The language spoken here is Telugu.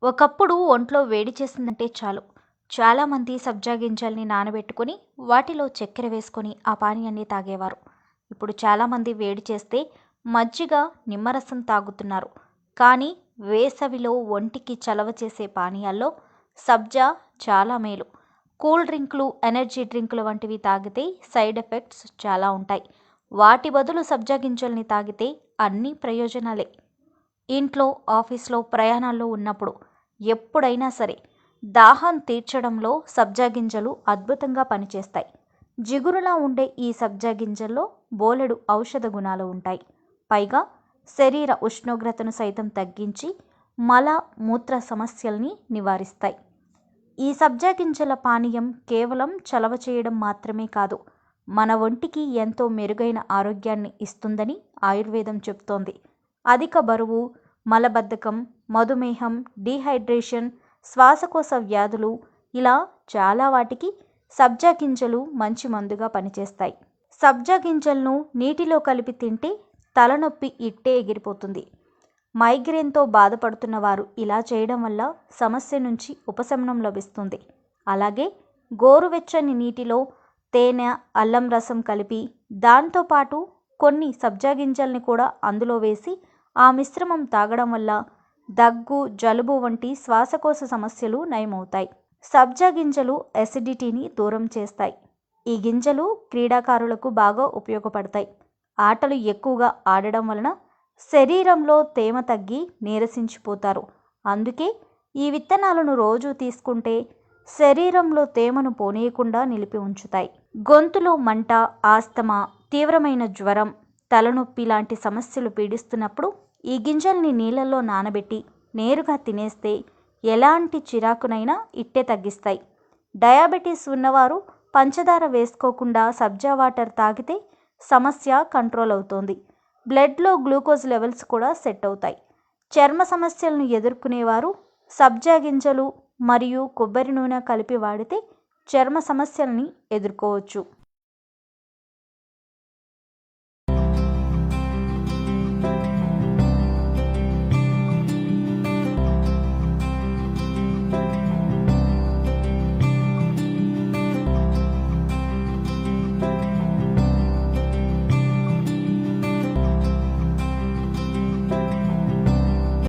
ఒకప్పుడు ఒంట్లో వేడి చేసిందంటే చాలు చాలామంది సబ్జా గింజల్ని నానబెట్టుకొని వాటిలో చక్కెర వేసుకొని ఆ పానీయాన్ని తాగేవారు. ఇప్పుడు చాలామంది వేడి చేస్తే మజ్జిగ, నిమ్మరసం తాగుతున్నారు. కానీ వేసవిలో ఒంటికి చలవ చేసే పానీయాల్లో సబ్జా చాలా మేలు. కూల్ డ్రింకులు, ఎనర్జీ డ్రింకులు వంటివి తాగితే సైడ్ ఎఫెక్ట్స్ చాలా ఉంటాయి. వాటి బదులు సబ్జా గింజల్ని తాగితే అన్ని ప్రయోజనాలే. ఇంట్లో, ఆఫీస్లో, ప్రయాణాల్లో ఉన్నప్పుడు ఎప్పుడైనా సరే దాహం తీర్చడంలో సబ్జా గింజలు అద్భుతంగా పనిచేస్తాయి. జిగురులా ఉండే ఈ సబ్జా గింజల్లో బోలెడు ఔషధ గుణాలు ఉంటాయి. పైగా శరీర ఉష్ణోగ్రతను సైతం తగ్గించి మల మూత్ర సమస్యల్ని నివారిస్తాయి. ఈ సబ్జా గింజల పానీయం కేవలం చలవ చేయడం మాత్రమే కాదు, మన ఒంటికి ఎంతో మెరుగైన ఆరోగ్యాన్ని ఇస్తుందని ఆయుర్వేదం చెబుతోంది. అధిక బరువు, మలబద్ధకం, మధుమేహం, డీహైడ్రేషన్, శ్వాసకోశ వ్యాధులు ఇలా చాలా వాటికి సబ్జా గింజలు మంచి మందుగా పనిచేస్తాయి. సబ్జా గింజలను నీటిలో కలిపి తింటే తలనొప్పి ఇట్టే ఎగిరిపోతుంది. మైగ్రేన్తో బాధపడుతున్న వారు ఇలా చేయడం వల్ల సమస్య నుంచి ఉపశమనం లభిస్తుంది. అలాగే గోరువెచ్చని నీటిలో తేనె, అల్లం రసం కలిపి దాంతోపాటు కొన్ని సబ్జా గింజల్ని కూడా అందులో వేసి ఆ మిశ్రమం తాగడం వల్ల దగ్గు, జలుబు వంటి శ్వాసకోశ సమస్యలు నయమవుతాయి. సబ్జా గింజలు ఎసిడిటీని దూరం చేస్తాయి. ఈ గింజలు క్రీడాకారులకు బాగా ఉపయోగపడతాయి. ఆటలు ఎక్కువగా ఆడడం వలన శరీరంలో తేమ తగ్గి నీరసించిపోతారు. అందుకే ఈ విత్తనాలను రోజు తీసుకుంటే శరీరంలో తేమను పోనీయకుండా నిలిపి ఉంచుతాయి. గొంతులో మంట, ఆస్తమా, తీవ్రమైన జ్వరం, తలనొప్పి లాంటి సమస్యలు పీడిస్తున్నప్పుడు ఈ గింజల్ని నీళ్ళల్లో నానబెట్టి నేరుగా తినేస్తే ఎలాంటి చిరాకునైనా ఇట్టే తగ్గిస్తాయి. డయాబెటీస్ ఉన్నవారు పంచదార వేసుకోకుండా సబ్జా వాటర్ తాగితే సమస్య కంట్రోల్ అవుతుంది. బ్లడ్లో గ్లూకోజ్ లెవెల్స్ కూడా సెట్ అవుతాయి. చర్మ సమస్యలను ఎదుర్కొనేవారు సబ్జా గింజలు మరియు కొబ్బరి నూనె కలిపి వాడితే చర్మ సమస్యల్ని ఎదుర్కోవచ్చు.